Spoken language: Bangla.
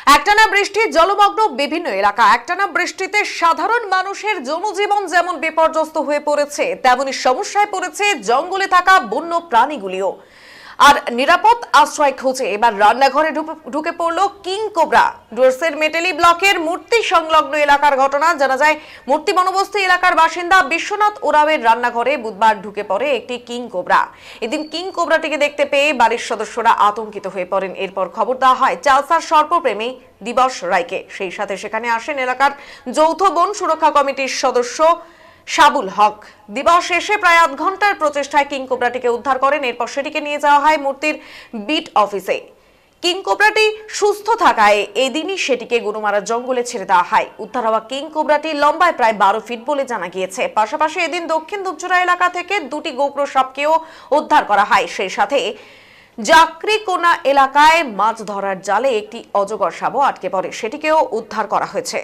একটানা বৃষ্টি জলমগ্ন বিভিন্ন এলাকা। একটানা বৃষ্টিতে সাধারণ মানুষের জনজীবন যেমন বিপর্যস্ত হয়ে পড়েছে, তেমনি সমস্যায় পড়েছে জঙ্গলে থাকা বন্য প্রাণীগুলিও। আর নিরাপদ আশ্রয় খোঁজে এবার রান্নাঘরে ঢুকে পড়ল কিং কোবরা। ডুয়ার্সের মেটেলি ব্লকের মূর্তি সংলগ্ন এলাকার ঘটনা। জানা যায়, মূর্তি বনবস্তি এলাকার বাসিন্দা বিশ্বনাথ ওরাওয়ের রান্নাঘরে বুধবার ঢুকে পড়ে একটি কিং কোবরা। এদিন কিং কোবরাটিকে দেখতে পেয়ে বাড়ির সদস্যরা আতঙ্কিত হয়ে পড়েন। এরপর খবর দেওয়া হয় চালসার সর্পপ্রেমী দিবস রায়কে। সেই সাথে সেখানে আসেন এলাকার যৌথ বন সুরক্ষা কমিটির সদস্য সাবুল হক। দিবস শেষে প্রায় আধ ঘন্টার প্রচেষ্টায় কিং কোবরাটিকে উদ্ধার করেন। এরপর সেটিকে নিয়ে যাওয়া হয় মূর্তির বিট অফিসে। কিং কোবরাটি সুস্থ থাকায় এদিনই সেটিকে গরুমারা জঙ্গলে ছেড়ে দেওয়া হয়। উদ্ধার হওয়া কিং কোবরাটি লম্বায় প্রায় 12 ফিট বলে জানা গিয়েছে। পাশাপাশি এদিন দক্ষিণ দুপচুরা এলাকা থেকে দুটি গোপ্র সাপকেও উদ্ধার করা হয়। সেই সাথে জাকরিকোনা এলাকায় মাছ ধরার জালে একটি অজগর সাপও আটকে পড়ে, সেটিকেও উদ্ধার করা হয়েছে।